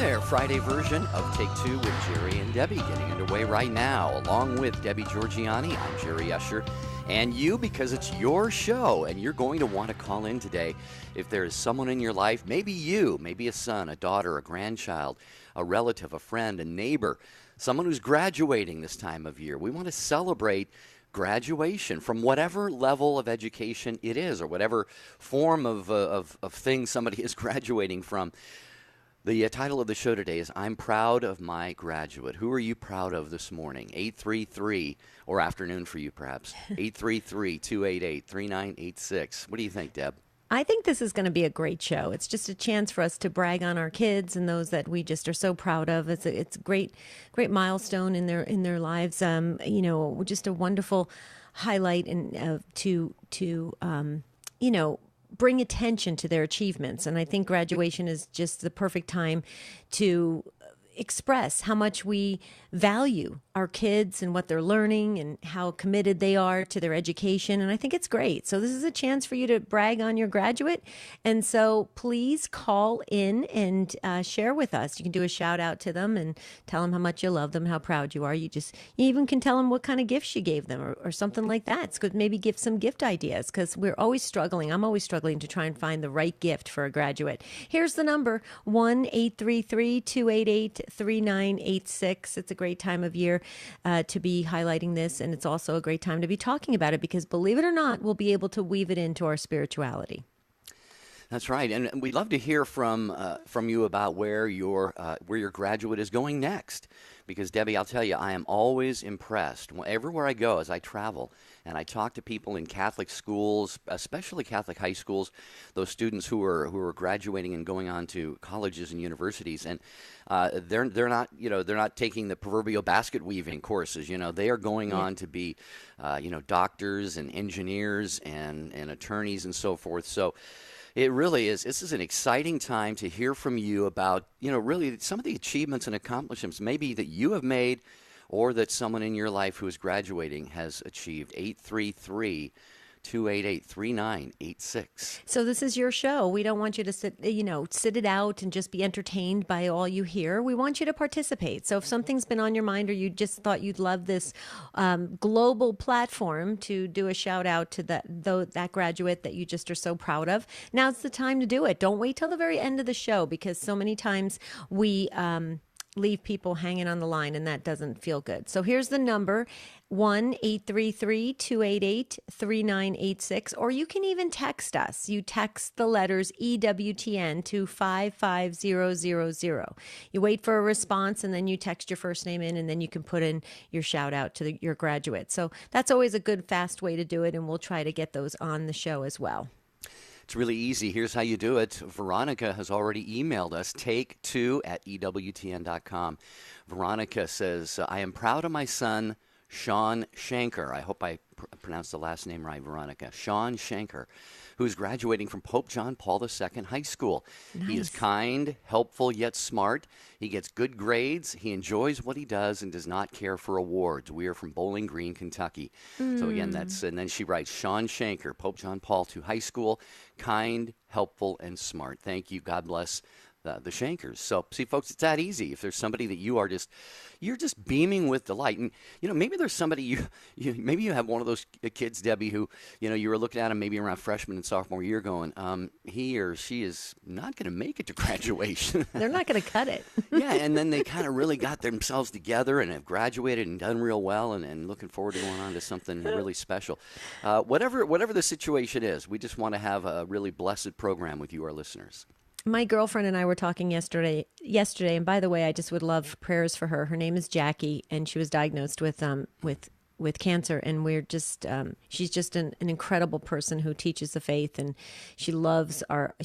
there, Friday version of Take Two with Jerry and Debbie getting underway right now. Along with Debbie Georgiani, I'm Jerry Usher, and you, because it's your show, and you're going to want to call in today if there's someone in your life, maybe you, maybe a son, a daughter, a grandchild, a relative, a friend, a neighbor, someone who's graduating this time of year. We want to celebrate graduation from whatever level of education it is, or whatever form of thing somebody is graduating from. The title of the show today is I'm Proud of My Graduate. Who are you proud of this morning? 833, or afternoon for you perhaps, 833-288-3986. What do you think, Deb? I think this is going to be a great show. It's just a chance for us to brag on our kids and those that we just are so proud of. It's a great milestone in their lives. Just a wonderful highlight and to bring attention to their achievements. And I think graduation is just the perfect time to express how much we value our kids and what they're learning and how committed they are to their education. And I think it's great. So this is a chance for you to brag on your graduate. And so please call in and share with us. You can do a shout out to them and tell them how much you love them, how proud you are. You even can tell them what kind of gifts you gave them or something like that. It's good. Maybe give some gift ideas, because we're always struggling. I'm always struggling to try and find the right gift for a graduate. Here's the number, 1-833-288-3986. It's a great time of year to be highlighting this, and it's also a great time to be talking about it, because believe it or not, we'll be able to weave it into our spirituality. That's right, and we'd love to hear from you about where your graduate is going next. Because Debbie, I'll tell you, I am always impressed everywhere I go as I travel and I talk to people in Catholic schools, especially Catholic high schools, those students who are graduating and going on to colleges and universities, and they're not taking the proverbial basket weaving courses. They are going on to be doctors and engineers and attorneys and so forth. So it really is. This is an exciting time to hear from you about, really some of the achievements and accomplishments maybe that you have made or that someone in your life who is graduating has achieved. 833-288-3986. So this is your show. We don't want you to sit it out and just be entertained by all you hear. We want you to participate. So if something's been on your mind, or you just thought you'd love this global platform to do a shout out to that graduate that you just are so proud of, now's the time to do it. Don't wait till the very end of the show, because so many times we leave people hanging on the line, and that doesn't feel good. So here's the number, 1-833-288-3986, or you can even text us. You text the letters EWTN to 55000. You wait for a response, and then you text your first name in, and then you can put in your shout out to your graduate. So that's always a good, fast way to do it, and we'll try to get those on the show as well. It's really easy. Here's how you do it. Veronica has already emailed us, take2@EWTN.com. Veronica says, I am proud of my son, Sean Shanker. I hope I pronounced the last name right, Veronica. Sean Shanker, who's graduating from Pope John Paul II High School. Nice. He is kind, helpful, yet smart. He gets good grades. He enjoys what he does and does not care for awards. We are from Bowling Green, Kentucky. So again, and then she writes, Sean Shanker, Pope John Paul II High School, kind, helpful, and smart. Thank you. God bless the Shankers. So, see, folks, it's that easy. If there's somebody that you're just beaming with delight, and maybe there's somebody maybe you have one of those kids, Debbie, who you were looking at him maybe around freshman and sophomore year, going, he or she is not going to make it to graduation. They're not going to cut it. Yeah, and then they kind of really got themselves together and have graduated and done real well, and looking forward to going on to something really special. Whatever the situation is, we just want to have a really blessed program with you, our listeners. My girlfriend and I were talking yesterday, and by the way, I just would love prayers for her. Her name is Jackie, and she was diagnosed with cancer, and we're just she's just an incredible person who teaches the faith, and she loves our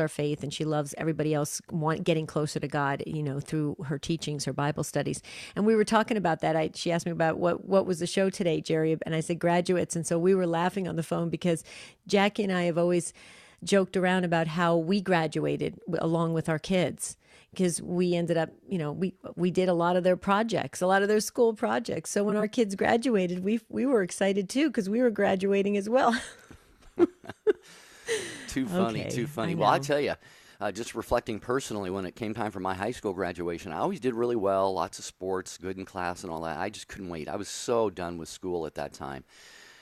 faith, and she loves everybody else getting closer to God, through her teachings, her Bible studies. And we were talking about that. She asked me about what was the show today, Jerry, and I said graduates, and so we were laughing on the phone because Jackie and I have always joked around about how we graduated along with our kids, because we ended up, we did a lot of their projects, a lot of their school projects. So when our kids graduated, we were excited too, because we were graduating as well. Too funny. Well, I tell you, just reflecting personally, when it came time for my high school graduation, I always did really well, lots of sports, good in class and all that. I just couldn't wait. I was so done with school at that time.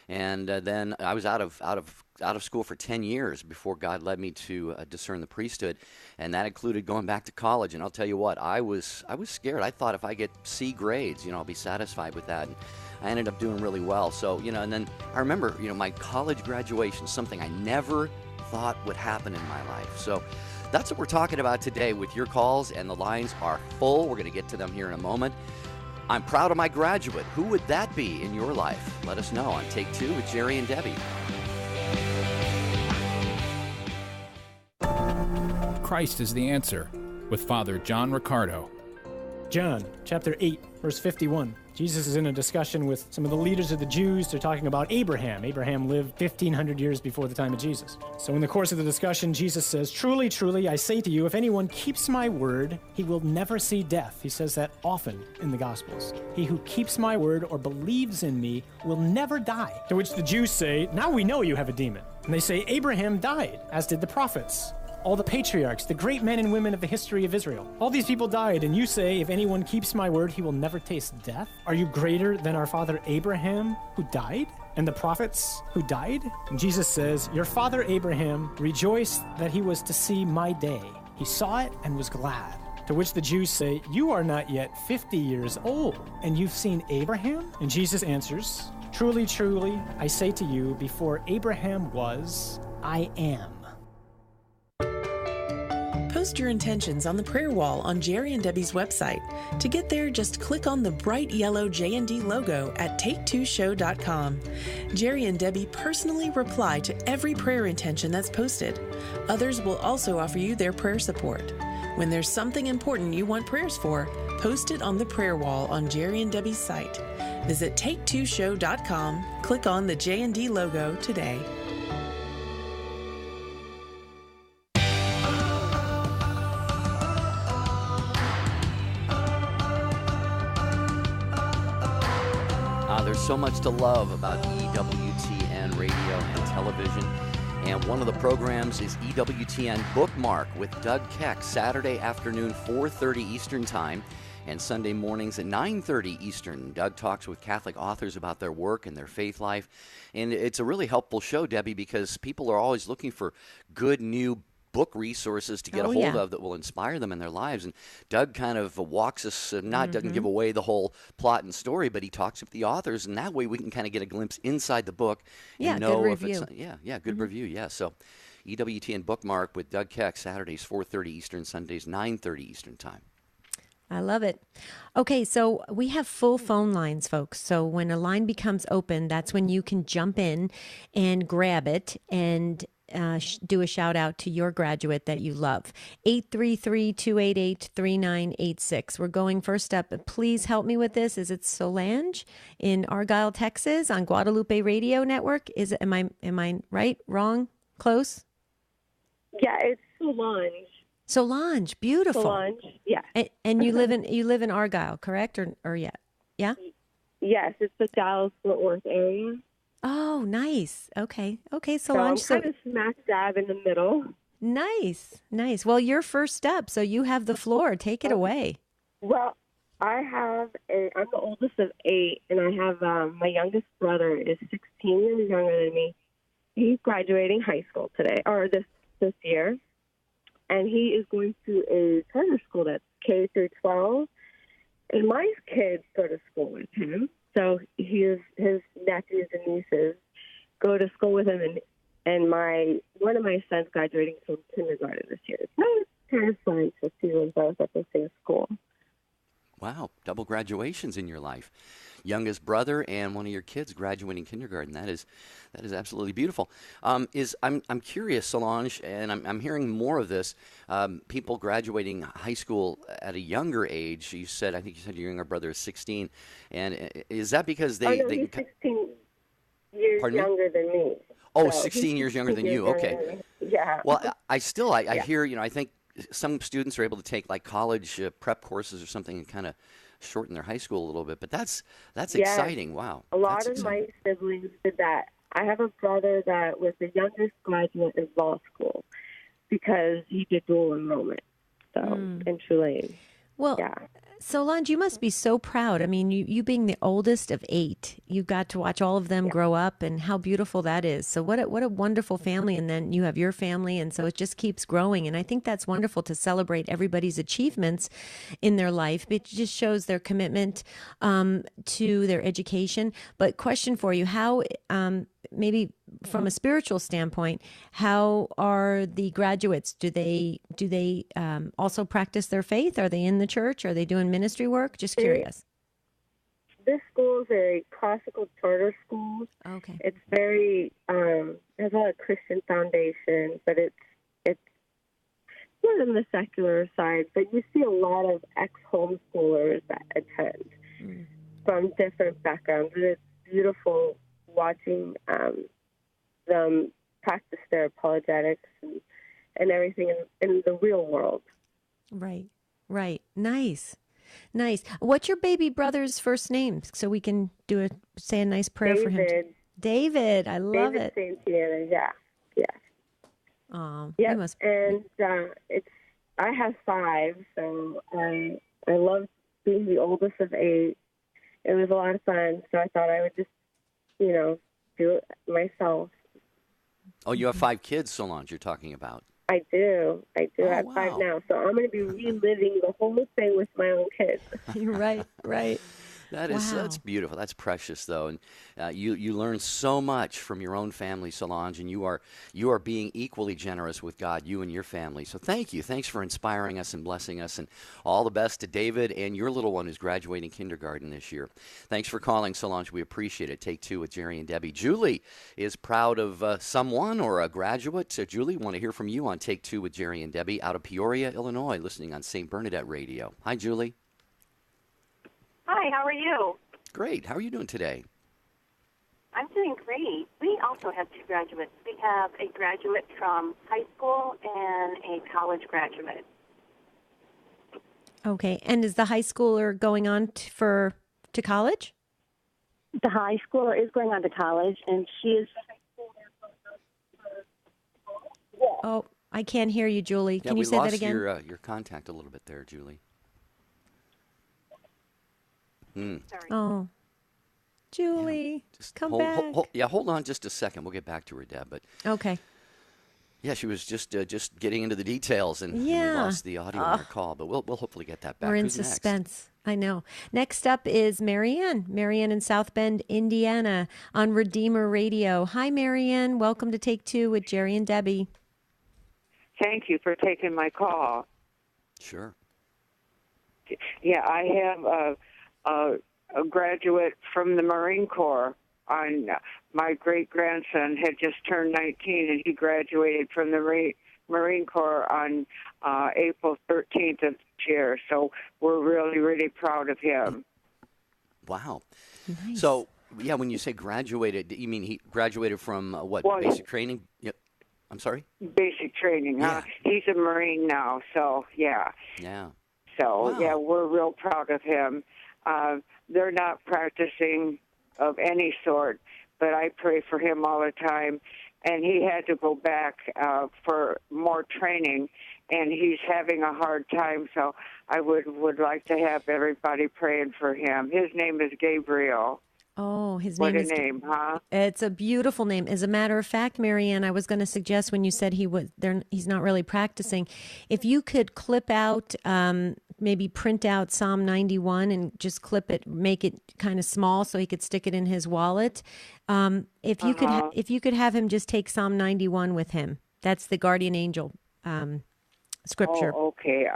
And then I was out of school for 10 years before God led me to discern the priesthood, and that included going back to college. And I'll tell you what, I was scared. I thought if I get C grades, I'll be satisfied with that. And I ended up doing really well. So, and then I remember, my college graduation, something I never thought would happen in my life. So that's what we're talking about today with your calls, and the lines are full. We're going to get to them here in a moment. I'm proud of my graduate. Who would that be in your life? Let us know on Take Two with Jerry and Debbie. Christ is the answer with Father John Riccardo. John chapter 8, verse 51. Jesus is in a discussion with some of the leaders of the Jews. They're talking about Abraham. Abraham lived 1,500 years before the time of Jesus. So in the course of the discussion, Jesus says, "Truly, truly, I say to you, if anyone keeps my word, he will never see death." He says that often in the Gospels. "He who keeps my word or believes in me will never die." To which the Jews say, "Now we know you have a demon." And they say, "Abraham died, as did the prophets. All the patriarchs, the great men and women of the history of Israel. All these people died, and you say, if anyone keeps my word, he will never taste death? Are you greater than our father Abraham, who died? And the prophets who died?" And Jesus says, "Your father Abraham rejoiced that he was to see my day. He saw it and was glad." To which the Jews say, "You are not yet 50 years old, and you've seen Abraham?" And Jesus answers, "Truly, truly, I say to you, before Abraham was, I am." Post your intentions on the prayer wall on Jerry and Debbie's website. To get there, just click on the bright yellow J&D logo at take2show.com. Jerry and Debbie personally reply to every prayer intention that's posted. Others will also offer you their prayer support. When there's something important you want prayers for, post it on the prayer wall on Jerry and Debbie's site. Visit take2show.com, click on the J&D logo today. There's so much to love about EWTN radio and television. And one of the programs is EWTN Bookmark with Doug Keck, Saturday afternoon, 4:30 Eastern Time, and Sunday mornings at 9:30 Eastern. Doug talks with Catholic authors about their work and their faith life. And it's a really helpful show, Debbie, because people are always looking for good new book resources to get a hold of that will inspire them in their lives. And Doug kind of walks us, doesn't give away the whole plot and story, but he talks with the authors, and that way we can kind of get a glimpse inside the book and know good if review. it's good review. Yeah. So EWTN Bookmark with Doug Keck, Saturdays 4:30 Eastern, Sundays 9:30 Eastern Time. I love it. Okay, so we have full phone lines, folks. So when a line becomes open, that's when you can jump in and grab it and do a shout out to your graduate that you love. 833-288-3986. We're going first up. Please help me with this. Is it Solange in Argyle, Texas on Guadalupe Radio Network? Am I right? Wrong? Close? Yeah, it's Solange. Solange, beautiful. Solange, yeah. And you live in Argyle, correct? Or yeah? Yeah? Yes, it's the Dallas-Fort Worth area. Oh, nice. Okay, So Solange. I'm kind of smack dab in the middle. Nice. Well, you're first up, so you have the floor. Take it away. Well, I'm the oldest of 8, and I have my youngest brother is 16 years younger than me. He's graduating high school today, or this year, and he is going to a charter school that's K through 12. And my kids go to school with him. So his nephews and nieces go to school with him, and one of my sons graduating from kindergarten this year. So it's kind of fun to see them both at the same school. Wow, double graduations in your life. Youngest brother and one of your kids graduating kindergarten. That is absolutely beautiful. I'm curious, Solange, and I'm hearing more of this. People graduating high school at a younger age. I think you said your younger brother is 16, and is that because he's 16 years younger than me. Oh, so 16 years younger than you. Okay. Yeah. Well, I hear. I think some students are able to take like college prep courses or something and kind of shorten their high school a little bit, but that's exciting. Wow. A lot of my siblings did that. I have a brother that was the youngest graduate of law school. because he did dual enrollment. So in Tulane. Well, Yeah. Solange, you must be so proud. I mean, you being the oldest of 8, you got to watch all of them grow up, and how beautiful that is. So what a wonderful family, and then you have your family, and so it just keeps growing. And I think that's wonderful to celebrate everybody's achievements in their life. It just shows their commitment to their education. But question for you, how maybe from a spiritual standpoint, how are the graduates? Do they also practice their faith? Are they in the church? Are they doing ministry work? Just curious. This school is a classical charter school. Okay. It's very has a lot of Christian foundation, but it's more on the secular side. But you see a lot of ex-homeschoolers that attend from different backgrounds, and it's beautiful watching them practice their apologetics and everything in the real world. Right. Nice. What's your baby brother's first name so we can say a nice prayer for him? David. I love it. David St. Yeah. Yeah. And I have 5, so I love being the oldest of 8. It was a lot of fun, so I thought I would just, do it myself. Oh, you have 5 kids, Solange, you're talking about. I do. I have wow. 5 now, so I'm going to be reliving the whole thing with my own kids. You're right. That's beautiful. That's precious, though, and you learn so much from your own family, Solange, and you are being equally generous with God, you and your family. So thank you. Thanks for inspiring us and blessing us, and all the best to David and your little one who's graduating kindergarten this year. Thanks for calling, Solange. We appreciate it. Take 2 with Jerry and Debbie. Julie is proud of someone or a graduate. So Julie, want to hear from you on Take 2 with Jerry and Debbie out of Peoria, Illinois, listening on St. Bernadette Radio. Hi, Julie. Hi, how are you? Great. How are you doing today? I'm doing great. We also have 2 graduates. We have a graduate from high school and a college graduate. Okay. And is the high schooler going on to college? The high schooler is going on to college, and she is... Oh, I can't hear you, Julie. Can you say that again? We lost your contact a little bit there, Julie. Sorry. Oh, Julie, just come back. Hold on just a second. We'll get back to her, Deb. But okay. Yeah, she was just getting into the details, and we lost the audio on her call. But we'll hopefully get that back. We're in Who's suspense. Next? I know. Next up is Marianne. Marianne in South Bend, Indiana, on Redeemer Radio. Hi, Marianne. Welcome to Take 2 with Jerry and Debbie. Thank you for taking my call. Sure. Yeah, I have a graduate from the Marine Corps. My great-grandson had just turned 19, and he graduated from the Marine Corps on April 13th of this year. So we're really, really proud of him. Wow. Nice. So, yeah, when you say graduated, you mean he graduated from basic training? Yep. I'm sorry? Basic training, huh? He's a Marine now, so, yeah. Yeah. So, yeah, we're real proud of him. They're not practicing of any sort, but I pray for him all the time. And he had to go back for more training, and he's having a hard time, so I would like to have everybody praying for him. His name is Gabriel. Oh, his name is... What a name, huh? It's a beautiful name. As a matter of fact, Marianne, I was going to suggest when you said he's not really practicing, if you could clip out, maybe print out Psalm 91 and just clip it, make it kind of small so he could stick it in his wallet. If you could have him just take Psalm 91 with him. That's the guardian angel scripture. Oh, okay.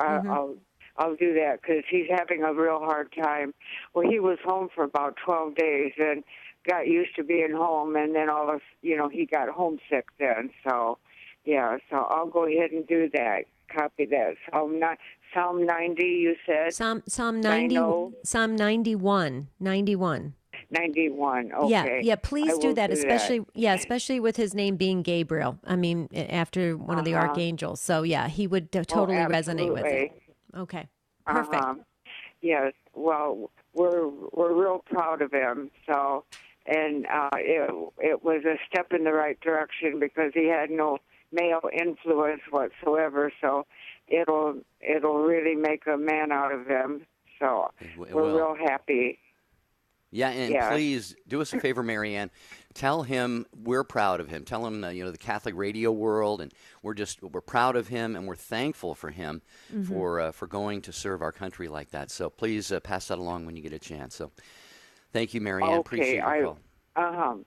I'll do that because he's having a real hard time. Well, he was home for about 12 days and got used to being home, and then he got homesick then. So, yeah, so I'll go ahead and do that. Copy that. Psalm 90, you said? Psalm 90, Psalm 91. 91. 91. Okay. Yeah. Please do that, especially with his name being Gabriel. I mean, after one of the archangels. So yeah, he would totally resonate with it. Okay. Perfect. Yes. Well, we're real proud of him. So, and it was a step in the right direction because he had no male influence whatsoever. So it'll really make a man out of him. So we're real happy. Yeah, and please do us a favor, Marianne. Tell him we're proud of him. Tell him, the Catholic radio world, and we're proud of him, and we're thankful for him for going to serve our country like that. So please pass that along when you get a chance. So thank you, Marianne. Okay, Appreciate your call.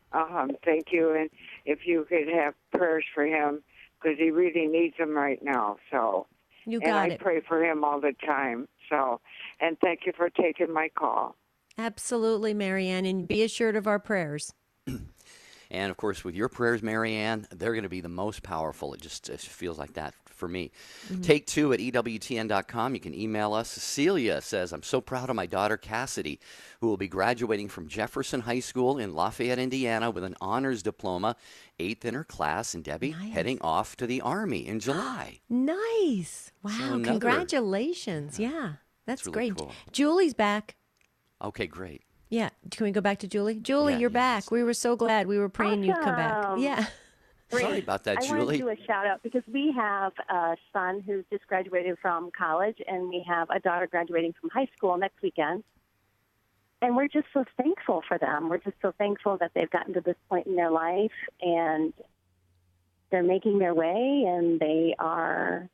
Thank you. And if you could have prayers for him, because he really needs them right now. So you got it. I pray for him all the time. So, and thank you for taking my call. Absolutely, Marianne, and be assured of our prayers. And, of course, with your prayers, Marianne, they're going to be the most powerful. It just feels like that for me. Take two at EWTN.com. You can email us. Cecilia says, I'm so proud of my daughter, Cassidy, who will be graduating from Jefferson High School in Lafayette, Indiana, with an honors diploma, 8th in her class, and Debbie heading off to the Army in July. Nice. Wow. So Congratulations. Yeah, that's really great. cool. Julie's back. Okay, great. Yeah. Can we go back to Julie? Julie, you're back. We were so glad. We were praying you'd come back. Yeah. Sorry about that, I Julie. want to do a shout out because we have a son who's just graduated from college, and we have a daughter graduating from high school next weekend. And we're just so thankful for them. We're just so thankful that they've gotten to this point in their life, and they're making their way, and they are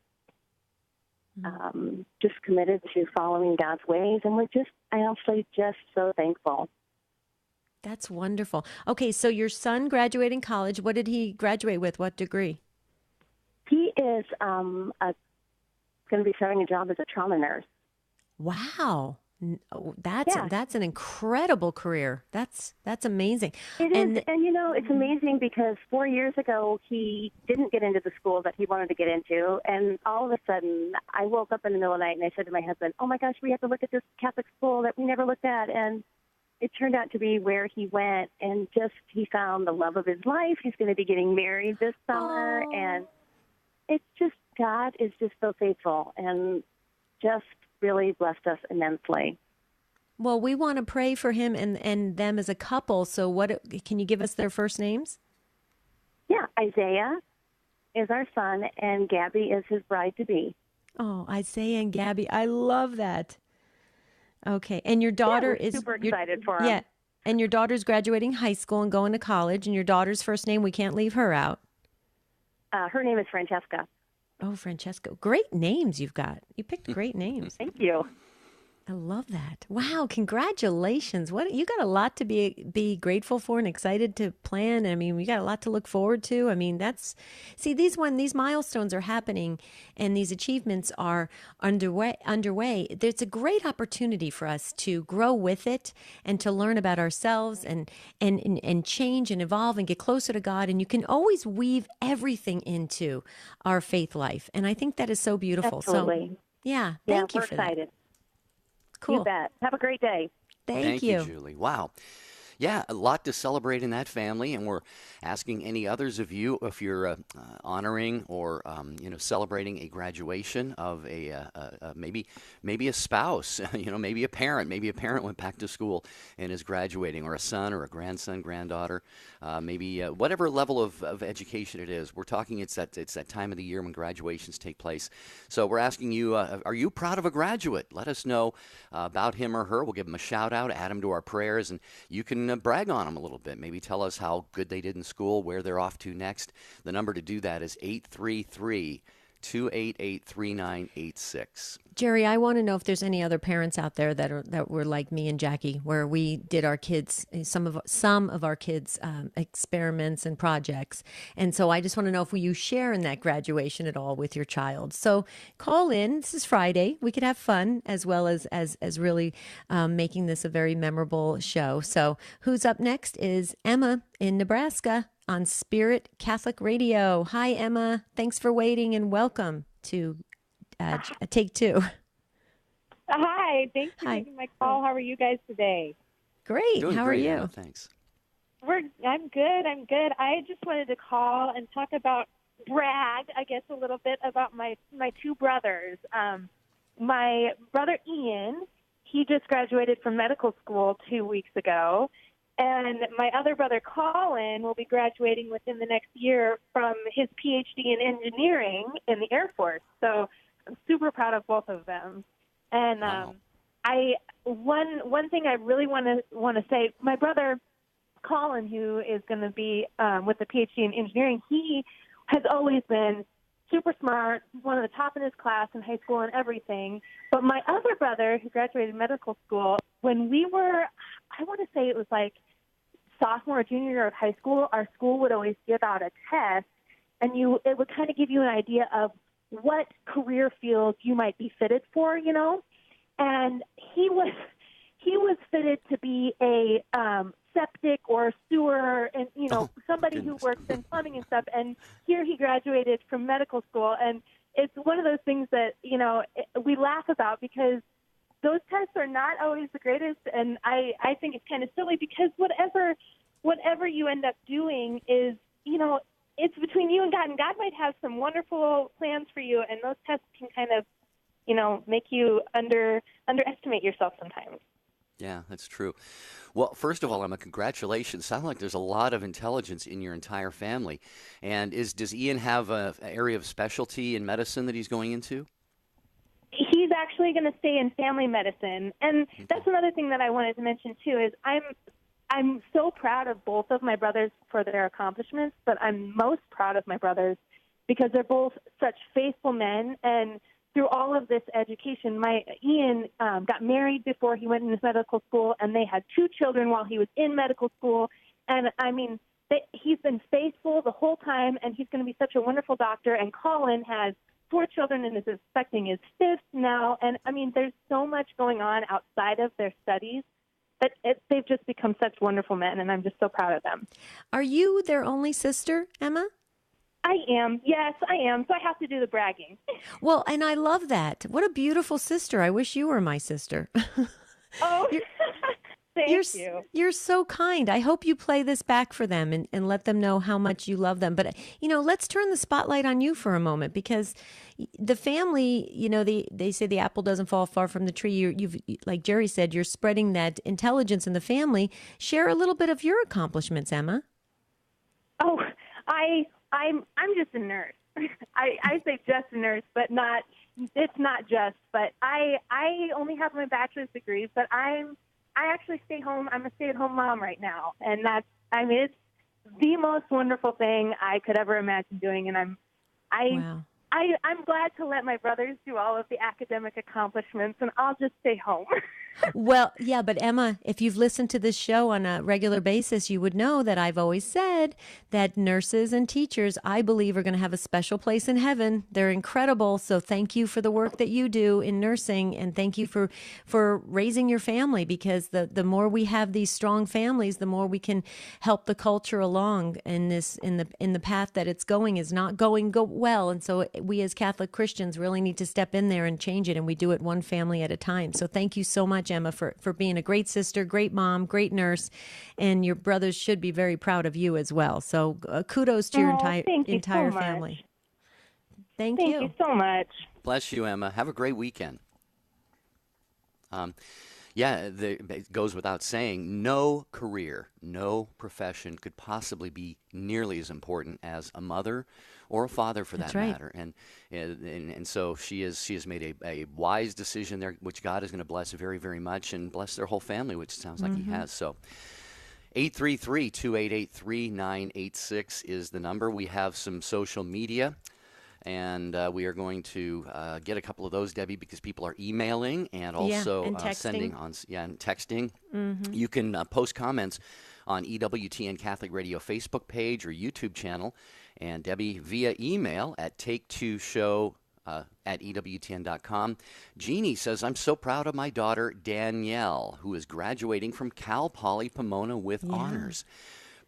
just committed to following God's ways. And we're honestly just so thankful. That's wonderful. Okay, so your son graduating college, what did he graduate with? What degree? He is going to be starting a job as a trauma nurse. Wow. That's an incredible career. That's amazing. It is, and it's amazing because 4 years ago he didn't get into the school that he wanted to get into, and all of a sudden I woke up in the middle of the night and I said to my husband, "Oh my gosh, we have to look at this Catholic school that we never looked at," and it turned out to be where he went, and he found the love of his life. He's going to be getting married this summer, and it's just God is just so faithful and just really blessed us immensely. Well, we want to pray for him and them as a couple. So can you give us their first names? Yeah, Isaiah is our son, and Gabby is his bride-to-be. Oh, Isaiah and Gabby. I love that. Okay, and your daughter we're is super excited for him. Yeah, and your daughter's graduating high school and going to college, and your daughter's first name, we can't leave her out. Her name is Francesca. Oh, Francesco. Great names you've got. You picked great names. Thank you. I love that. Wow, congratulations. You got a lot to be grateful for and excited to plan. I mean, we got a lot to look forward to. I mean, these milestones are happening and these achievements are underway. There's a great opportunity for us to grow with it and to learn about ourselves and change and evolve and get closer to God. And you can always weave everything into our faith life. And I think that is so beautiful. Absolutely. So, thank you we're for excited. that. Cool. You bet. Have a great day. Thank you, Julie. Wow. Yeah, a lot to celebrate in that family, and we're asking any others of you if you're honoring or celebrating a graduation of maybe a spouse, maybe a parent. Maybe a parent went back to school and is graduating, or a son or a grandson, granddaughter, maybe whatever level of education it is. We're talking it's that time of the year when graduations take place. So we're asking you, are you proud of a graduate? Let us know about him or her. We'll give them a shout out, add them to our prayers, and you can brag on them a little bit. Maybe tell us how good they did in school, where they're off to next. The number to do that is 833-288-3986. Jerry, I want to know if there's any other parents out there that were like me and Jackie, where we did our kids some of our kids' experiments and projects, and so I just want to know if you share in that graduation at all with your child. So call in. This is Friday. We could have fun as well as really making this a very memorable show. So who's up next is Emma in Nebraska on Spirit Catholic Radio. Hi, Emma. Thanks for waiting and welcome to Take Two. Hi, thanks for taking my call. How are you guys today? Great. Doing How great, are you? Anna, thanks. I'm good. I just wanted to call and brag, I guess, a little bit about my two brothers. My brother Ian, he just graduated from medical school 2 weeks ago, And my other brother, Colin, will be graduating within the next year from his PhD in engineering in the Air Force. So I'm super proud of both of them. And Wow. one thing I really want to say, my brother, Colin, who is going to be with the PhD in engineering, he has always been super smart, one of the top in his class in high school and everything. But my other brother, who graduated medical school, when we were, I want to say it was like sophomore or junior year of high school, our school would always give out a test, and it would kind of give you an idea of what career field you might be fitted for, you know. And he was fitted to be a septic or sewer, and somebody who works in plumbing and stuff. And here he graduated from medical school, and it's one of those things that we laugh about because those tests are not always the greatest, and I think it's kind of silly because whatever you end up doing is it's between you and God, and God might have some wonderful plans for you, and those tests can kind of make you underestimate yourself sometimes. Yeah, that's true. Well, first of all, Emma, congratulations. Sounds like there's a lot of intelligence in your entire family. And does Ian have an area of specialty in medicine that he's going into? He's actually going to stay in family medicine. And that's another thing that I wanted to mention, too, is I'm so proud of both of my brothers for their accomplishments, but I'm most proud of my brothers because they're both such faithful men. And through all of this education, Ian got married before he went into medical school, and they had 2 children while he was in medical school. And, I mean, he's been faithful the whole time, and he's going to be such a wonderful doctor. And Colin has 4 children and is expecting his 5th now. And, I mean, there's so much going on outside of their studies that they've just become such wonderful men, and I'm just so proud of them. Are you their only sister, Emma? I am. Yes, I am. So I have to do the bragging. Well, and I love that. What a beautiful sister. I wish you were my sister. Oh, thank you. You're so kind. I hope you play this back for them and let them know how much you love them. But, let's turn the spotlight on you for a moment because the family, they say the apple doesn't fall far from the tree. You've, like Jerry said, you're spreading that intelligence in the family. Share a little bit of your accomplishments, Emma. Oh, I'm just a nurse. I say just a nurse, but it's not just. But I only have my bachelor's degree, but I actually stay home. I'm a stay-at-home mom right now, and it's the most wonderful thing I could ever imagine doing. And I'm glad to let my brothers do all of the academic accomplishments, and I'll just stay home. Well, yeah, but Emma, if you've listened to this show on a regular basis, you would know that I've always said that nurses and teachers, I believe, are going to have a special place in heaven. They're incredible. So thank you for the work that you do in nursing, and thank you for raising your family, because the more we have these strong families, the more we can help the culture along in the path that it's going is not going well. And so we as Catholic Christians really need to step in there and change it, and we do it one family at a time. So thank you so much, Emma, for being a great sister, great mom, great nurse, and your brothers should be very proud of you as well. So kudos to your entire family. Thank you. Thank you so much. Bless you, Emma. Have a great weekend. It goes without saying, no career, no profession could possibly be nearly as important as a mother or a father, for that matter. And so she has made a wise decision there, which God is going to bless very, very much, and bless their whole family, which it sounds like He has. So 833-288-3986 is the number. We have some social media. And we are going to get a couple of those, Debbie, because people are emailing and also sending on and texting. Mm-hmm. You can post comments on EWTN Catholic Radio Facebook page or YouTube channel, and Debbie via email at take2show at EWTN.com. Jeannie says, I'm so proud of my daughter, Danielle, who is graduating from Cal Poly Pomona with honors,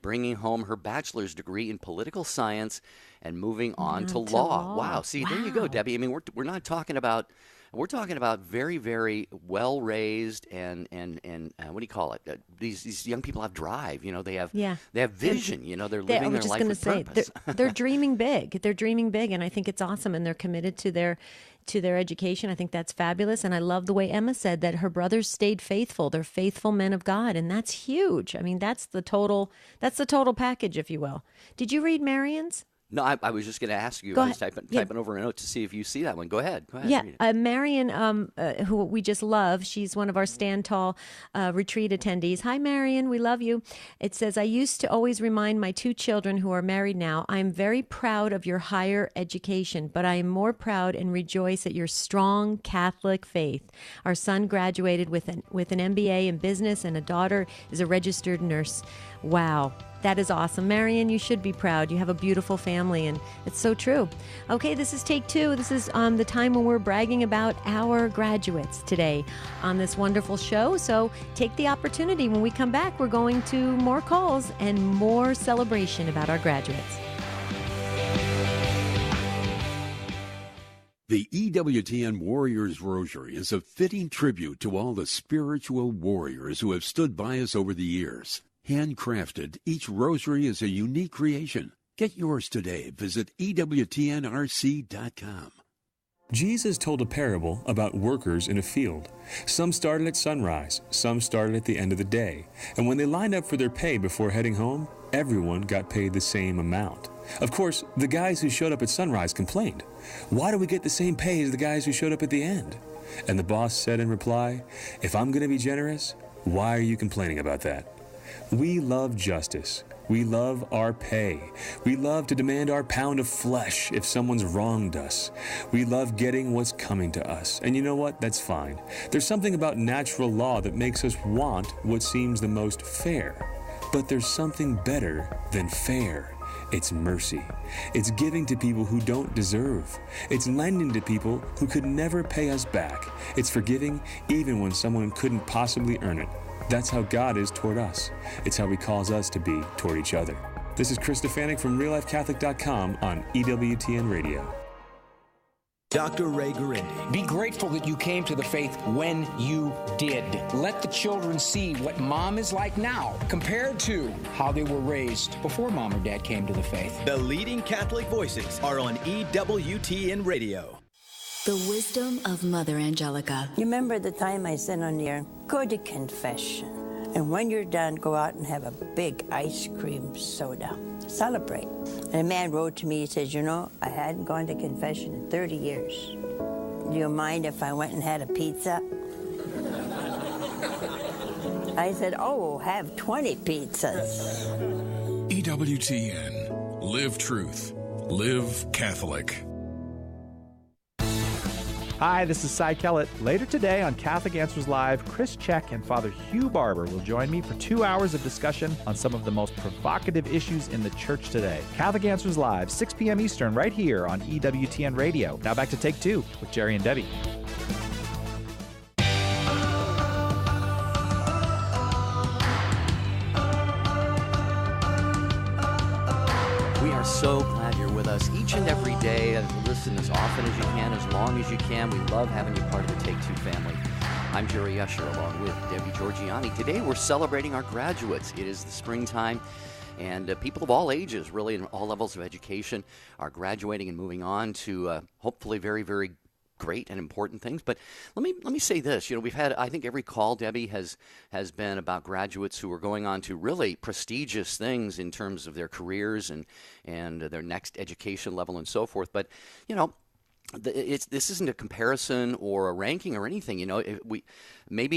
bringing home her bachelor's degree in political science and moving on to law. Wow. See, there you go, Debbie. I mean, we're not talking about We're talking about very, very well raised and what do you call it? These young people have drive. They have vision. They're living their life with purpose. They're dreaming big. They're dreaming big, and I think it's awesome. And they're committed to their education. I think that's fabulous, and I love the way Emma said that her brothers stayed faithful. They're faithful men of God, and that's huge. I mean, that's the total package, if you will. Did you read Marion's? No, I was just going to ask you. I was typing over a note to see if you see that one. Go ahead. Yeah, read it. Marion, who we just love, she's one of our Stand Tall retreat attendees. Hi, Marion, we love you. It says, I used to always remind my 2 children who are married now, I am very proud of your higher education, but I am more proud and rejoice at your strong Catholic faith. Our son graduated with an MBA in business, and a daughter is a registered nurse. Wow. That is awesome. Marion, you should be proud. You have a beautiful family, and it's so true. Okay, this is Take 2. This is the time when we're bragging about our graduates today on this wonderful show. So take the opportunity. When we come back, we're going to more calls and more celebration about our graduates. The EWTN Warriors Rosary is a fitting tribute to all the spiritual warriors who have stood by us over the years. Handcrafted, each rosary is a unique creation. Get yours today. Visit EWTNRC.com. Jesus told a parable about workers in a field. Some started at sunrise, some started at the end of the day. And when they lined up for their pay before heading home, everyone got paid the same amount. Of course, the guys who showed up at sunrise complained. Why do we get the same pay as the guys who showed up at the end? And the boss said in reply, if I'm going to be generous, why are you complaining about that? We love justice. We love our pay. We love to demand our pound of flesh if someone's wronged us. We love getting what's coming to us. And you know what? That's fine. There's something about natural law that makes us want what seems the most fair. But there's something better than fair. It's mercy. It's giving to people who don't deserve. It's lending to people who could never pay us back. It's forgiving even when someone couldn't possibly earn it. That's how God is toward us. It's how He calls us to be toward each other. This is Chris Stefanik from RealLifeCatholic.com on EWTN Radio. Dr. Ray Garindi. Be grateful that you came to the faith when you did. Let the children see what mom is like now compared to how they were raised before mom or dad came to the faith. The leading Catholic voices are on EWTN Radio. The wisdom of Mother Angelica. You remember the time I said on the air, go to confession. And when you're done, go out and have a big ice cream soda. Celebrate. And a man wrote to me, he says, I hadn't gone to confession in 30 years. Do you mind if I went and had a pizza? I said, have 20 pizzas. EWTN. Live truth. Live Catholic. Hi, this is Cy Kellett. Later today on Catholic Answers Live, Chris Check and Father Hugh Barber will join me for 2 hours of discussion on some of the most provocative issues in the church today. Catholic Answers Live, 6 p.m. Eastern, right here on EWTN Radio. Now back to Take 2 with Jerry and Debbie. We are so glad you're with us each and every day. Listen as often as you can, as long as you can. We love having you part of the Take Two family. I'm Jerry Usher along with Debbie Georgiani. Today we're celebrating our graduates. It is the springtime, and people of all ages, really in all levels of education, are graduating and moving on to hopefully very, very great and important things. But let me say this. We've had, I think every call, Debbie, has been about graduates who are going on to really prestigious things in terms of their careers and their next education level and so forth. But this isn't a comparison or a ranking or anything. Maybe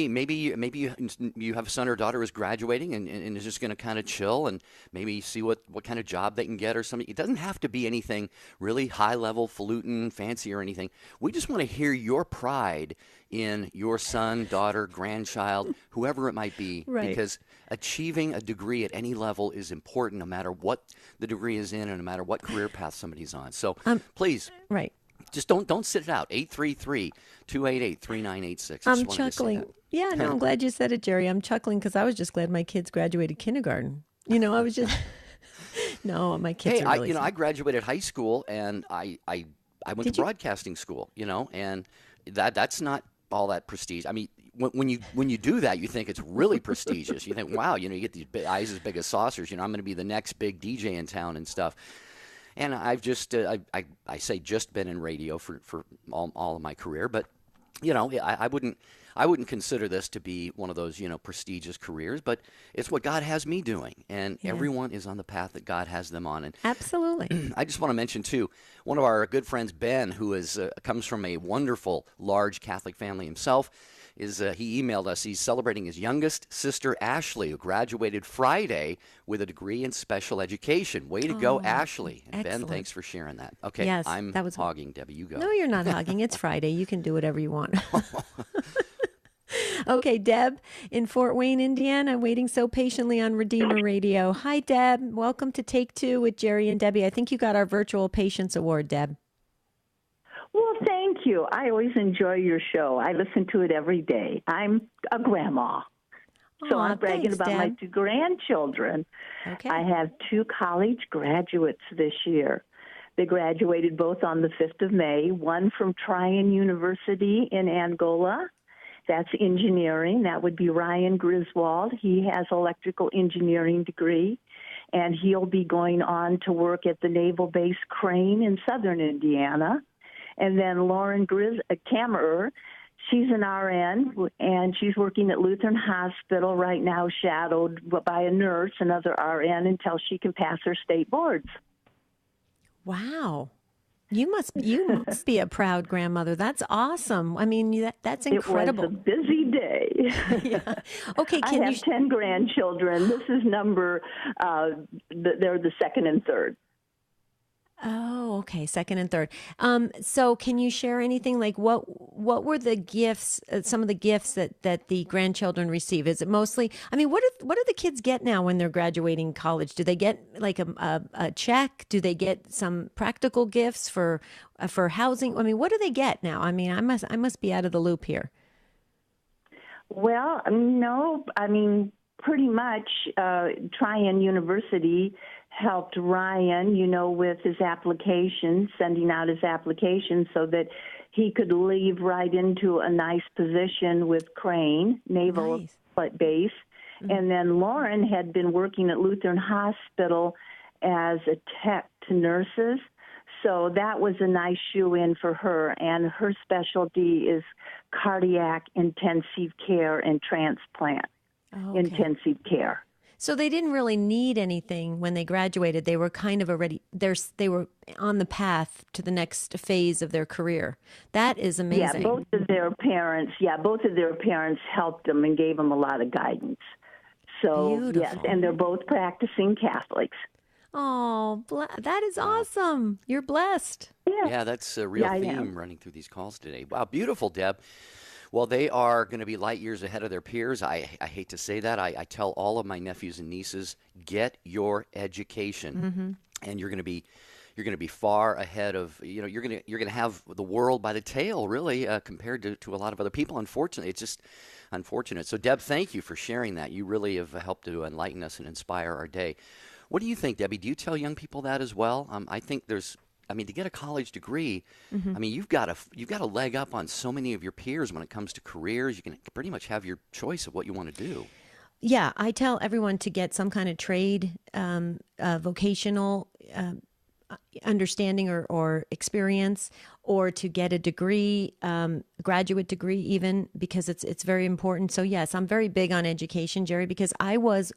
you have a son or daughter who's graduating and is just going to kind of chill and maybe see what kind of job they can get or something. It doesn't have to be anything really high level, falutin, fancy or anything. We just want to hear your pride in your son, daughter, grandchild, whoever it might be, right. Because achieving a degree at any level is important, no matter what the degree is in and no matter what career path somebody's on. So please. Right. Just don't sit it out. 833-288-3986. I'm chuckling. Yeah, no, I'm glad you said it, Jerry. I'm chuckling because I was just glad my kids graduated kindergarten. I was just no, my kids. Are really I graduated high school and I went to broadcasting school. And that's not all that prestige. I mean, when you do that, you think it's really prestigious. You think, wow, you get these eyes as big as saucers. I'm going to be the next big DJ in town and stuff. And I've just I say just been in radio for all of my career, but I wouldn't consider this to be one of those prestigious careers, but it's what God has me doing, and everyone is on the path that God has them on. And absolutely, I just want to mention too, one of our good friends, Ben, who comes from a wonderful large Catholic family himself. He emailed us. He's celebrating his youngest sister, Ashley, who graduated Friday with a degree in special education. Way to go, Ashley. And excellent. Ben, thanks for sharing that. Okay, yes, I'm hogging, Debbie. You go. No, you're not hogging. It's Friday. You can do whatever you want. Okay, Deb in Fort Wayne, Indiana, waiting so patiently on Redeemer Radio. Hi, Deb. Welcome to Take Two with Jerry and Debbie. I think you got our Virtual Patience Award, Deb. Well, thank you. I always enjoy your show. I listen to it every day. I'm a grandma, so I'm bragging about my two grandchildren. Okay. I have two college graduates this year. They graduated both on the 5th of May, one from Tryon University in Angola. That's engineering. That would be Ryan Griswold. He has electrical engineering degree, and he'll be going on to work at the Naval Base Crane in southern Indiana. And then Lauren Kammerer, she's an RN, and she's working at Lutheran Hospital right now, shadowed by a nurse, another RN, until she can pass her state boards. Wow. You must be a proud grandmother. That's awesome. I mean, that's incredible. It was a busy day. Yeah. Okay, I have 10 grandchildren. This is number, they're the second and third. Oh, okay, second and third. So can you share anything like what were the gifts, some of the gifts that the grandchildren receive? Is it mostly, I mean, what do the kids get now when they're graduating college? Do they get like a check? Do they get some practical gifts for housing? I mean, what do they get now? I mean, I must be out of the loop here. Well, no, I mean, pretty much Tryon University helped Ryan, with his application, sending out his application so that he could leave right into a nice position with Crane, Naval Base. Mm-hmm. And then Lauren had been working at Lutheran Hospital as a tech to nurses. So that was a nice shoe-in for her, and her specialty is cardiac intensive care and transplant intensive care. So they didn't really need anything when they graduated. They were kind of already, they were on the path to the next phase of their career. That is amazing. Yeah, both of their parents helped them and gave them a lot of guidance. So, beautiful. Yes, and they're both practicing Catholics. Oh, that is awesome. You're blessed. Yeah, that's a real theme running through these calls today. Wow, beautiful, Deb. Well, they are going to be light years ahead of their peers. I hate to say that. I tell all of my nephews and nieces, get your education, and you're going to be far ahead of you're going to have the world by the tail, really, compared to a lot of other people. Unfortunately, it's just unfortunate. So, Deb, thank you for sharing that. You really have helped to enlighten us and inspire our day. What do you think, Debbie? Do you tell young people that as well? I think to get a college degree, I mean, you've got a leg up on so many of your peers when it comes to careers. You can pretty much have your choice of what you want to do. Yeah, I tell everyone to get some kind of trade, vocational understanding or experience, or to get a degree, graduate degree even, because it's very important. So yes, I'm very big on education, Jerry, because I was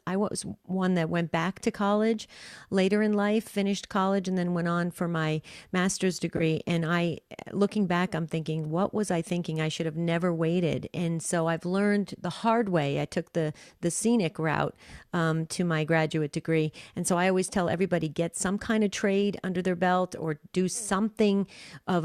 one that went back to college later in life, finished college, and then went on for my master's degree. And looking back, I'm thinking, what was I thinking? I should have never waited. And so I've learned the hard way. I took the scenic route to my graduate degree. And so I always tell everybody, get some kind of trade under their belt, or do something of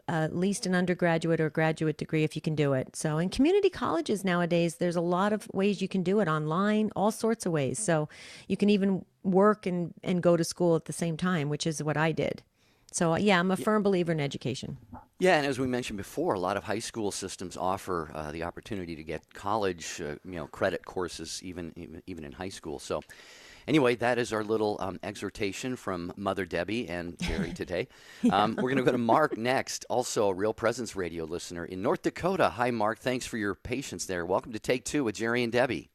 at least an undergraduate or graduate degree if you can do it. So in community colleges nowadays, there's a lot of ways you can do it online, all sorts of ways. So you can even work and go to school at the same time, which is what I did. So yeah, I'm a firm believer in education. Yeah, and as we mentioned before, a lot of high school systems offer the opportunity to get college, credit courses even in high school. So Anyway, that is our little exhortation from Mother Debbie and Jerry today. We're going to go to Mark next, also a Real Presence Radio listener in North Dakota. Hi, Mark. Thanks for your patience there. Welcome to Take Two with Jerry and Debbie.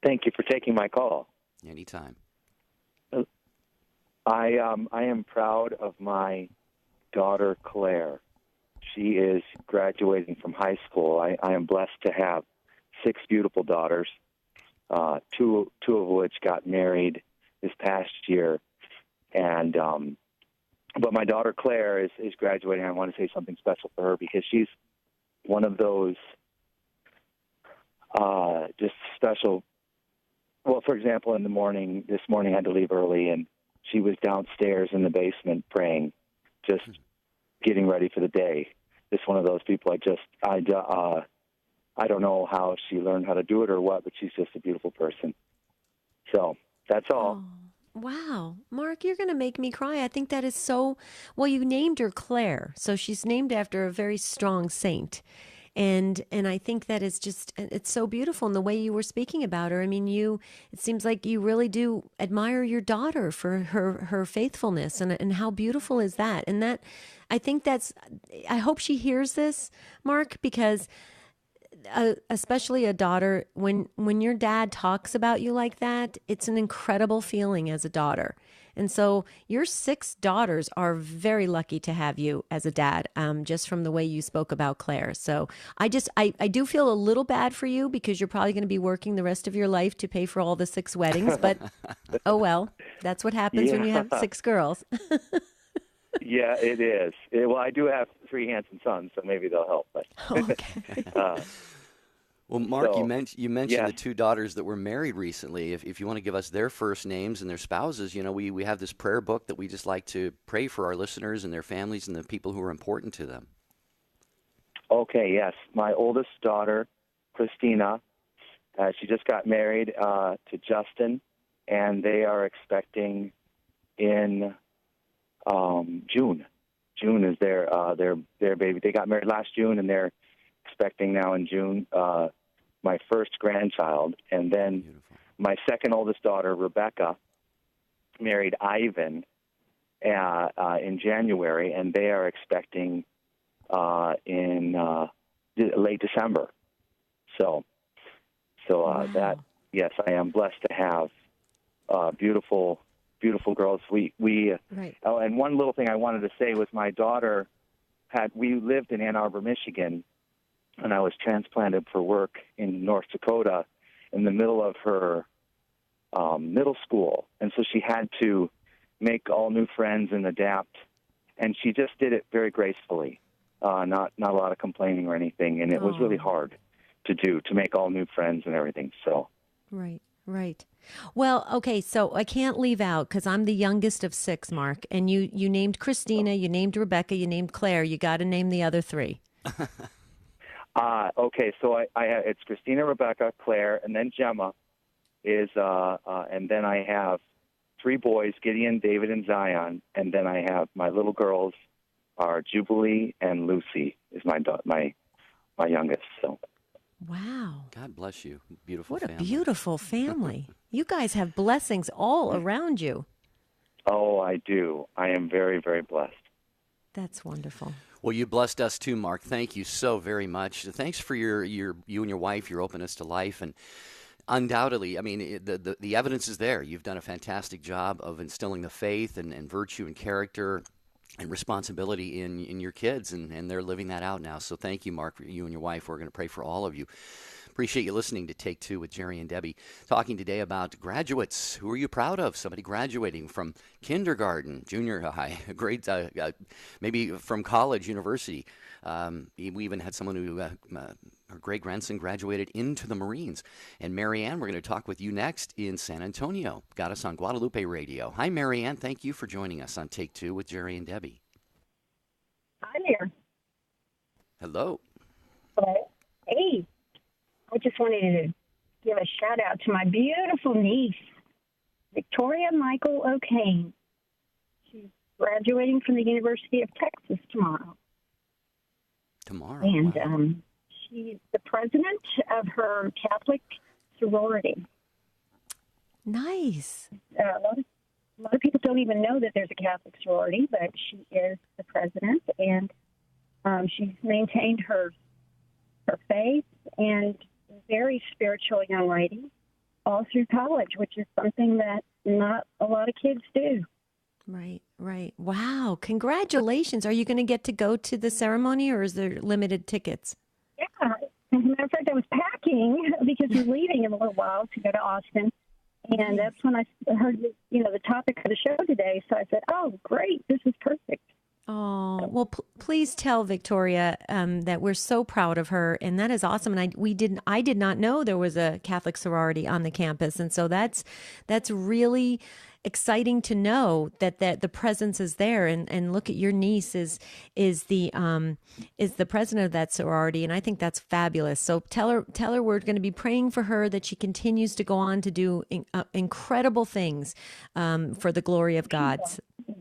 Thank you for taking my call. Anytime. I am proud of my daughter, Claire. She is graduating from high school. I am blessed to have 6 beautiful daughters, two of which got married this past year. And but my daughter, Claire, is graduating. I want to say something special for her because she's one of those just special. Well, for example, this morning I had to leave early, and she was downstairs in the basement praying, just getting ready for the day. Just one of those people. I don't know how she learned how to do it or what, but she's just a beautiful person. So that's all. Oh, wow. Mark, you're going to make me cry. I think that is so, well, you named her Claire. So she's named after a very strong saint. And I think that is just, it's so beautiful in the way you were speaking about her. I mean, it seems like you really do admire your daughter for her faithfulness, and how beautiful is that? And that, I think I hope she hears this, Mark, because especially a daughter, when your dad talks about you like that, it's an incredible feeling as a daughter. And so your 6 daughters are very lucky to have you as a dad, just from the way you spoke about Claire. So I do feel a little bad for you because you're probably going to be working the rest of your life to pay for all the 6 weddings. But, oh, well, that's what happens when you have 6 girls. Yeah, it is. Well, I do have 3 handsome sons, so maybe they'll help. But okay. Well, Mark, you mentioned the 2 daughters that were married recently. If you want to give us their first names and their spouses, we have this prayer book that we just like to pray for our listeners and their families and the people who are important to them. Okay, yes. My oldest daughter, Christina, she just got married to Justin, and they are expecting in June. June is their baby. They got married last June, and they're expecting now in June my first grandchild. And then my second oldest daughter, Rebecca, married Ivan in January, and they are expecting in late December. So that, yes, I am blessed to have beautiful girls. We right. Oh, and one little thing I wanted to say was my daughter we lived in Ann Arbor, Michigan, and I was transplanted for work in North Dakota in the middle of her middle school. And so she had to make all new friends and adapt. And she just did it very gracefully, not a lot of complaining or anything. And it was really hard to do, to make all new friends and everything. So Right. Well, okay, so I can't leave out, because I'm the youngest of 6, Mark, and you named Christina, you named Rebecca, you named Claire. You got to name the other 3. Okay, so it's Christina, Rebecca, Claire, and then Gemma is, and then I have 3 boys, Gideon, David, and Zion, and then I have my little girls are Jubilee and Lucy is my youngest. So. Wow. God bless you. Beautiful What family. a beautiful family. You guys have blessings all around you. Oh, I do. I am very, very blessed. That's wonderful. Well, you blessed us too, Mark. Thank you so very much. Thanks for you and your wife, your openness to life. And undoubtedly, I mean, the evidence is there. You've done a fantastic job of instilling the faith and virtue and character and responsibility in your kids, and they're living that out now. So thank you, Mark, for you and your wife. We're going to pray for all of you. Appreciate you listening to Take Two with Jerry and Debbie, talking today about graduates. Who are you proud of? Somebody graduating from kindergarten, junior high, grade, maybe from college, university. We even had someone who, her great-grandson graduated into the Marines. And Marianne, we're going to talk with you next in San Antonio. Got us on Guadalupe Radio. Hi, Marianne. Thank you for joining us on Take Two with Jerry and Debbie. Hi there. Hello. Hello. Hey. I just wanted to give a shout-out to my beautiful niece, Victoria Michael O'Kane. She's graduating from the University of Texas tomorrow. And wow. She's the president of her Catholic sorority. Nice. A lot of people don't even know that there's a Catholic sorority, but she is the president, and she's maintained her faith and very spiritual young lady all through college, which is something that not a lot of kids do. Right, right. Wow. Congratulations. Are you going to get to go to the ceremony, or is there limited tickets? Yeah. As a matter of fact, I was packing because we're leaving in a little while to go to Austin. And that's when I heard, the topic of the show today. So I said, oh, great. This is perfect. Oh, well, please tell Victoria that we're so proud of her, and that is awesome. And I did not know there was a Catholic sorority on the campus, and so that's really exciting to know that the presence is there. And look at your niece is the president of that sorority, and I think that's fabulous. So tell her we're going to be praying for her, that she continues to go on to do incredible things for the glory of God.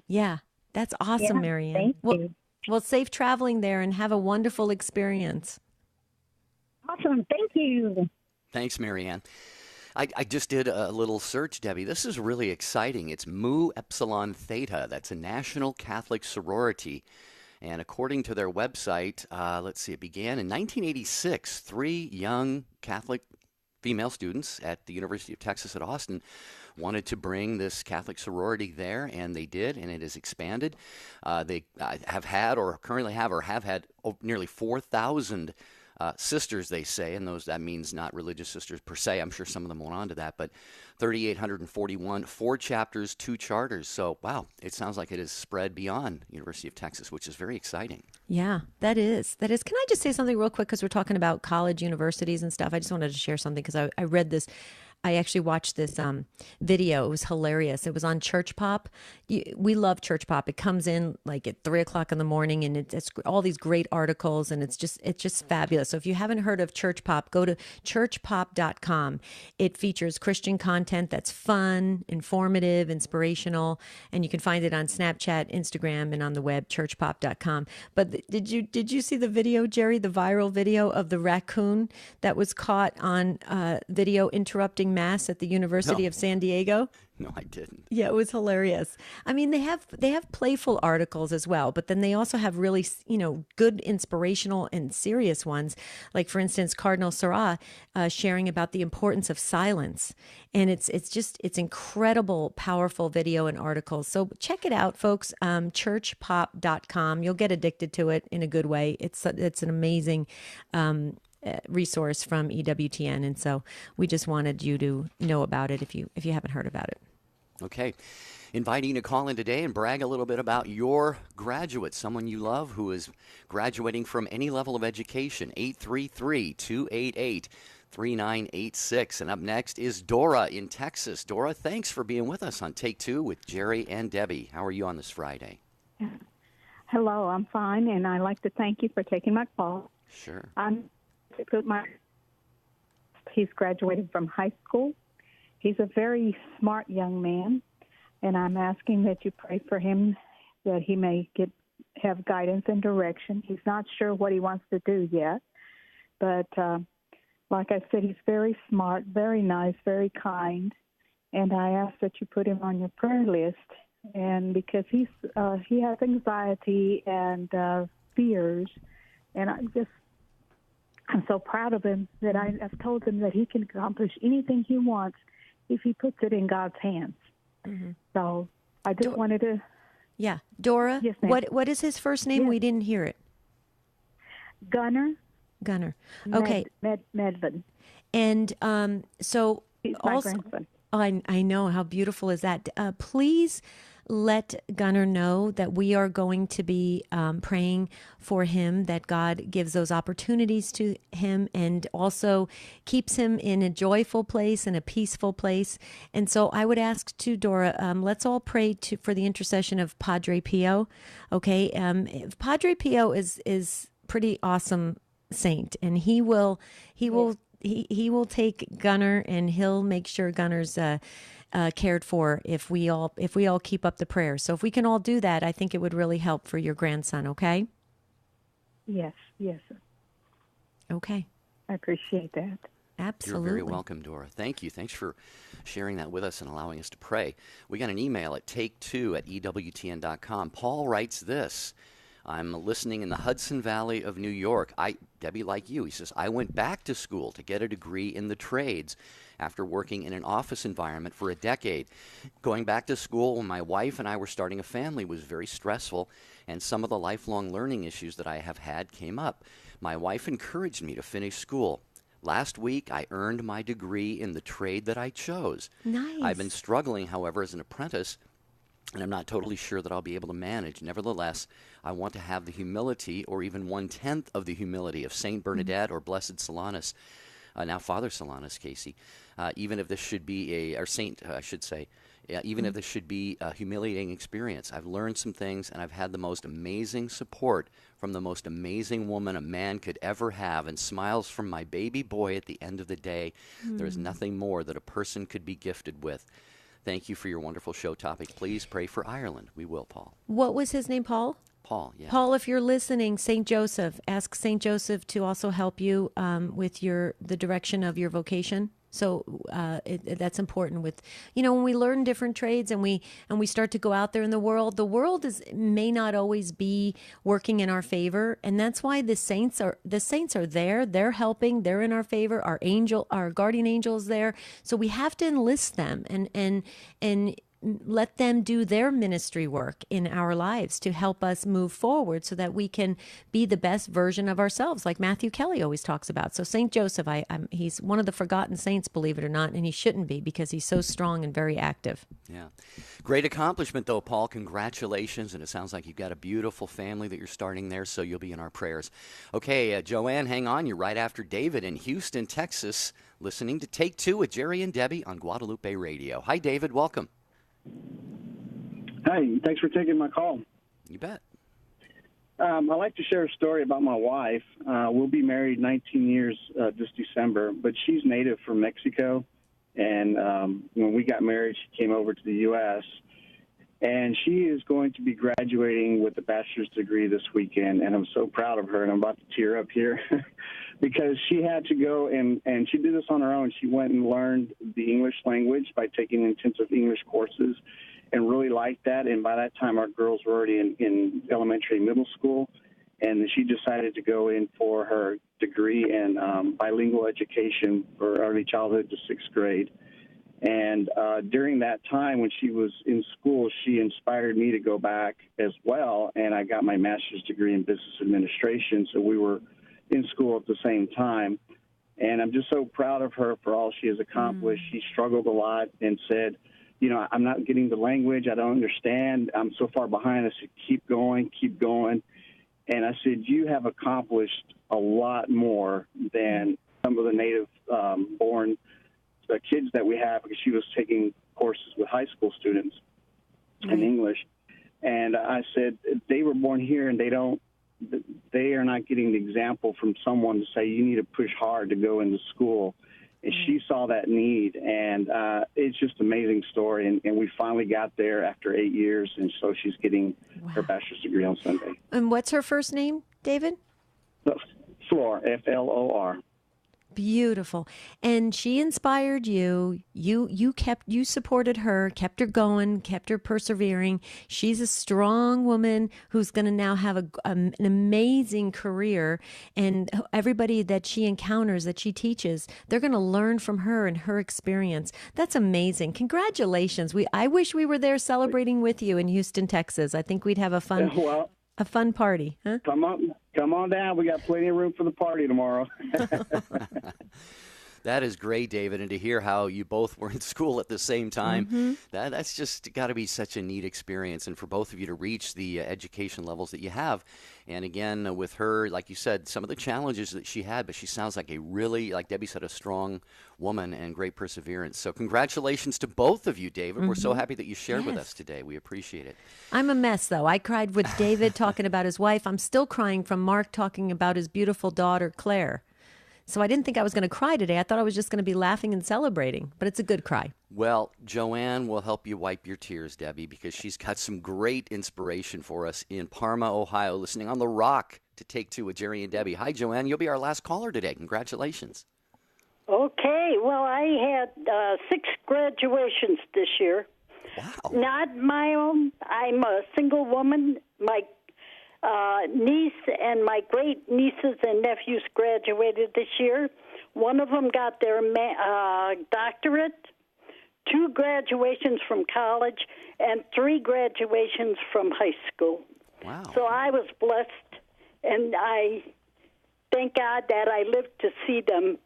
Yeah. That's awesome, Yeah, Marianne. Well, safe traveling there and have a wonderful experience. Awesome. Thank you. Thanks, Marianne. I just did a little search, Debbie. This is really exciting. It's Mu Epsilon Theta. That's a national Catholic sorority. And according to their website, it began in 1986. 3 young Catholic female students at the University of Texas at Austin wanted to bring this Catholic sorority there, and they did, and it has expanded. They have had nearly 4,000 sisters, they say, and that means not religious sisters per se. I'm sure some of them went on to that, but 3,841, 4 chapters, 2 charters. So, wow, it sounds like it has spread beyond University of Texas, which is very exciting. Yeah, that is. Can I just say something real quick, because we're talking about college, universities and stuff? I just wanted to share something because I read this. I actually watched this video. It was hilarious. It was on Church Pop. We love Church Pop. It comes in like at 3:00 in the morning, and it's all these great articles, and it's just fabulous. So if you haven't heard of Church Pop, go to churchpop.com. It features Christian content that's fun, informative, inspirational, and you can find it on Snapchat, Instagram, and on the web, churchpop.com. But did you see the video, Jerry? The viral video of the raccoon that was caught on video interrupting Mass at the University of San Diego? No, I didn't. Yeah, it was hilarious. I mean, they have playful articles as well, but then they also have really, good inspirational and serious ones. Like, for instance, Cardinal Sarah sharing about the importance of silence. And it's incredible, powerful video and articles. So check it out, folks. Churchpop.com. You'll get addicted to it in a good way. It's an amazing resource from EWTN, and so we just wanted you to know about it if you haven't heard about it. Okay. Inviting you to call in today and brag a little bit about your graduate, someone you love who is graduating from any level of education. 833-288-3986. And up next is Dora in Texas. Dora, thanks for being with us on Take Two with Jerry and Debbie. How are you on this Friday? Hello, I'm fine, and I'd like to thank you for taking my call. Sure. He's graduating from high school. He's a very smart young man, and I'm asking that you pray for him, that he may have guidance and direction. He's not sure what he wants to do yet, but like I said, he's very smart, very nice, very kind, and I ask that you put him on your prayer list, and because he has anxiety and fears, and I'm so proud of him that I've told him that he can accomplish anything he wants if he puts it in God's hands. Mm-hmm. So I just wanted to... Yeah. Dora, yes, what is his first name? Yes. We didn't hear it. Gunner. Okay. Medvin. And so... He's my grandson. Oh, I know. How beautiful is that? Please let Gunnar know that we are going to be praying for him, that God gives those opportunities to him and also keeps him in a joyful place and a peaceful place. And so I would ask too, Dora, let's all pray for the intercession of Padre Pio. Okay. Padre Pio is pretty awesome saint, and he will take Gunnar, and he'll make sure Gunnar's cared for if we all keep up the prayers. So if we can all do that, I think it would really help for your grandson. Okay. Yes. Okay. I appreciate that. Absolutely. You're very welcome, Dora. Thank you. Thanks for sharing that with us and allowing us to pray. We got an email at take2@ewtn.com. Paul writes this. I'm listening in the Hudson Valley of New York. Debbie, like you, he says, I went back to school to get a degree in the trades after working in an office environment for a decade. Going back to school when my wife and I were starting a family was very stressful, and some of the lifelong learning issues that I have had came up. My wife encouraged me to finish school. Last week, I earned my degree in the trade that I chose. Nice. I've been struggling, however, as an apprentice, and I'm not totally sure that I'll be able to manage. Nevertheless, I want to have the humility, or even 1/10 of the humility of Saint Bernadette or Blessed Solanus, now Father Solanus, Casey, even if this should be even if this should be a humiliating experience. I've learned some things, and I've had the most amazing support from the most amazing woman a man could ever have, and smiles from my baby boy at the end of the day. There is nothing more that a person could be gifted with. Thank you for your wonderful show topic. Please pray for Ireland. We will, Paul. What was his name, Paul? Paul, yeah. Paul, if you're listening, St. Joseph, ask St. Joseph to also help you with the direction of your vocation. So that's important. With when we learn different trades and we start to go out there in the world may not always be working in our favor, and that's why the saints are there. They're helping. They're in our favor. Our guardian angel is there. So we have to enlist them and let them do their ministry work in our lives to help us move forward so that we can be the best version of ourselves, like Matthew Kelly always talks about. So St. Joseph, he's one of the forgotten saints, believe it or not, and he shouldn't be because he's so strong and very active. Yeah. Great accomplishment, though, Paul. Congratulations, and it sounds like you've got a beautiful family that you're starting there, so you'll be in our prayers. Okay, Joanne, hang on. You're right after David in Houston, Texas, listening to Take Two with Jerry and Debbie on Guadalupe Radio. Hi, David. Welcome. Hi, thanks for taking my call. You bet. I'd like to share a story about my wife. We'll be married 19 years this December, but she's native from Mexico. And when we got married, she came over to the U.S., and she is going to be graduating with a bachelor's degree this weekend. And I'm so proud of her, and I'm about to tear up here because she had to go and she did this on her own. She went and learned the English language by taking intensive English courses and really liked that. And by that time, our girls were already in elementary and middle school. And she decided to go in for her degree in bilingual education for early childhood to sixth grade. And during that time when she was in school, she inspired me to go back as well. And I got my master's degree in business administration. So we were in school at the same time. And I'm just so proud of her for all she has accomplished. She struggled a lot and said, I'm not getting the language. I don't understand. I'm so far behind. I said, keep going, keep going. And I said, you have accomplished a lot more than some of the native born kids that we have, because she was taking courses with high school students in English. And I said, they were born here and they are not getting the example from someone to say, you need to push hard to go into school. And she saw that need, and it's just an amazing story. And we finally got there after 8 years, and so she's getting her bachelor's degree on Sunday. And what's her first name, David? Flor, F-L-O-R. Beautiful. And she inspired you. You supported her, kept her going, kept her persevering. She's a strong woman who's going to now have an amazing career. And everybody that she encounters, that she teaches, they're going to learn from her and her experience. That's amazing. Congratulations. I wish we were there celebrating with you in Houston, Texas. I think we'd have a fun party. Huh? Come on down. We got plenty of room for the party tomorrow. That is great, David, and to hear how you both were in school at the same time, that's just got to be such a neat experience, and for both of you to reach the education levels that you have. And again, with her, like you said, some of the challenges that she had, but she sounds like a really, like Debbie said, a strong woman and great perseverance. So congratulations to both of you, David. We're so happy that you shared with us today. We appreciate it. I'm a mess, though. I cried with David talking about his wife. I'm still crying from Mark talking about his beautiful daughter, Claire. So I didn't think I was going to cry today. I thought I was just going to be laughing and celebrating, but it's a good cry. Well, Joanne will help you wipe your tears, Debbie, because she's got some great inspiration for us in Parma, Ohio, listening on The Rock to Take Two with Jerry and Debbie. Hi, Joanne. You'll be our last caller today. Congratulations. Okay, well, I had 6 graduations this year. Wow. Not my own. I'm a single woman. My niece and my great nieces and nephews graduated this year. One of them got their doctorate, 2 graduations from college, and 3 graduations from high school. Wow. So I was blessed, and I thank God that I lived to see them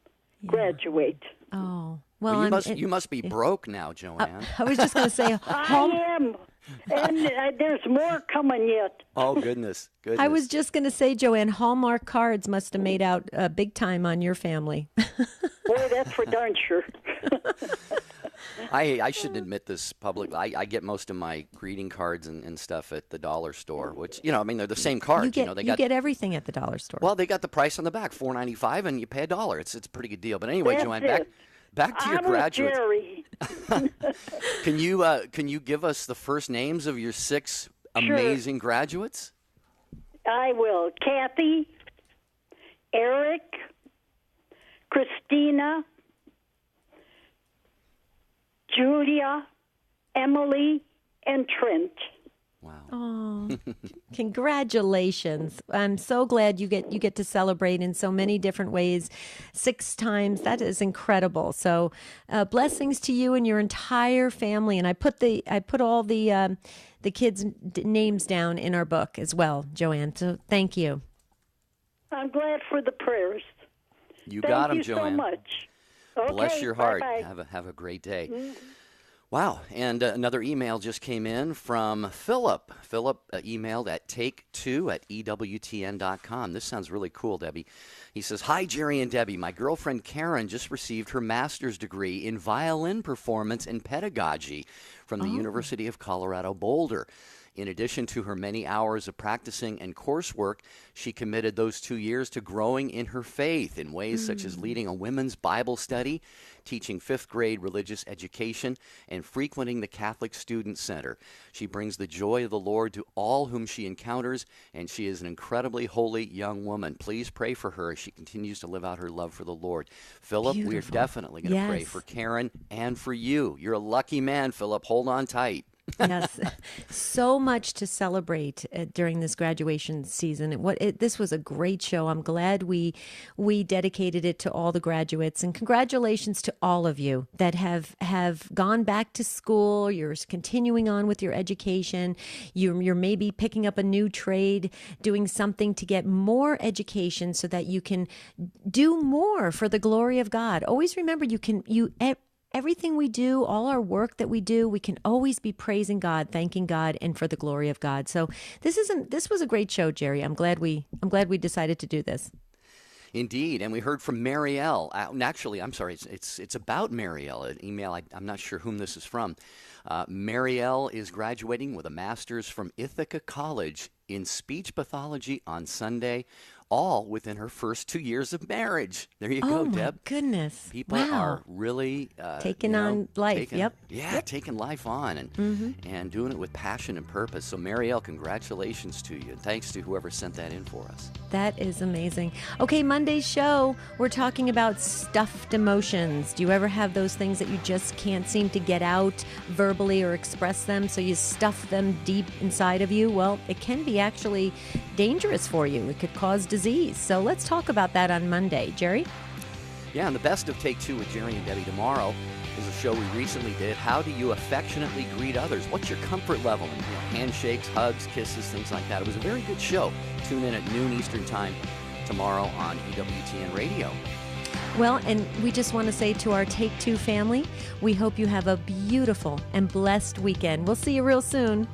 graduate. Oh, well, you must be broke now, Joanne. I was just going to say, I am, and there's more coming yet. Oh, goodness. I was just going to say, Joanne, Hallmark cards must have made out big time on your family. Boy, that's for darn sure. I shouldn't admit this publicly. I get most of my greeting cards and stuff at the dollar store, which, they're the same cards. You get everything at the dollar store. Well, they got the price on the back, $4.95, and you pay $1. It's a pretty good deal. But anyway, That's Joanne, back to your graduates. Can you give us the first names of your 6 amazing graduates? I will. Kathy, Eric, Christina, Julia, Emily, and Trent. Oh, congratulations. I'm so glad you get to celebrate in so many different ways 6 times. That is incredible. So blessings to you and your entire family. And I put all the kids' names down in our book as well, Joanne. So thank you. I'm glad for the prayers. You got them, Joanne. Joanne. Thank you so much. Bless your heart. Bye-bye. Have a great day. Mm-hmm. Wow. And another email just came in from Philip. Philip emailed at take2@ewtn.com. This sounds really cool, Debbie. He says, "Hi, Jerry and Debbie. My girlfriend Karen just received her master's degree in violin performance and pedagogy from the University of Colorado Boulder. In addition to her many hours of practicing and coursework, she committed those 2 years to growing in her faith in ways such as leading a women's Bible study, teaching 5th grade religious education, and frequenting the Catholic Student Center. She brings the joy of the Lord to all whom she encounters, and she is an incredibly holy young woman. Please pray for her as she continues to live out her love for the Lord." Philip, we are definitely going to pray for Karen and for you. You're a lucky man, Philip. Hold on tight. Yes, so much to celebrate during this graduation season. This was a great show. I'm glad we dedicated it to all the graduates, and congratulations to all of you that have gone back to school. You're continuing on with your education. You're maybe picking up a new trade, doing something to get more education so that you can do more for the glory of God. Always remember, everything we do, all our work that we do, we can always be praising God, thanking God, and for the glory of God. So this was a great show, Jerry. I'm glad we decided to do this. Indeed, and we heard from Marielle. Actually, I'm sorry, it's about Marielle. An email. I'm not sure whom this is from. Marielle is graduating with a master's from Ithaca College in speech pathology on Sunday, all within her first 2 years of marriage. There you go, Deb. Oh, my goodness. People are really taking on life. Taking life on and doing it with passion and purpose. So, Marielle, congratulations to you. And thanks to whoever sent that in for us. That is amazing. Okay, Monday's show, we're talking about stuffed emotions. Do you ever have those things that you just can't seem to get out verbally or express them, so you stuff them deep inside of you? Well, it can be actually dangerous for you. It could cause disease. So let's talk about that on Monday. Jerry? Yeah, and the best of Take Two with Jerry and Debbie tomorrow is a show we recently did. How do you affectionately greet others? What's your comfort level? And, handshakes, hugs, kisses, things like that. It was a very good show. Tune in at noon Eastern Time tomorrow on EWTN Radio. Well, and we just want to say to our Take Two family, we hope you have a beautiful and blessed weekend. We'll see you real soon.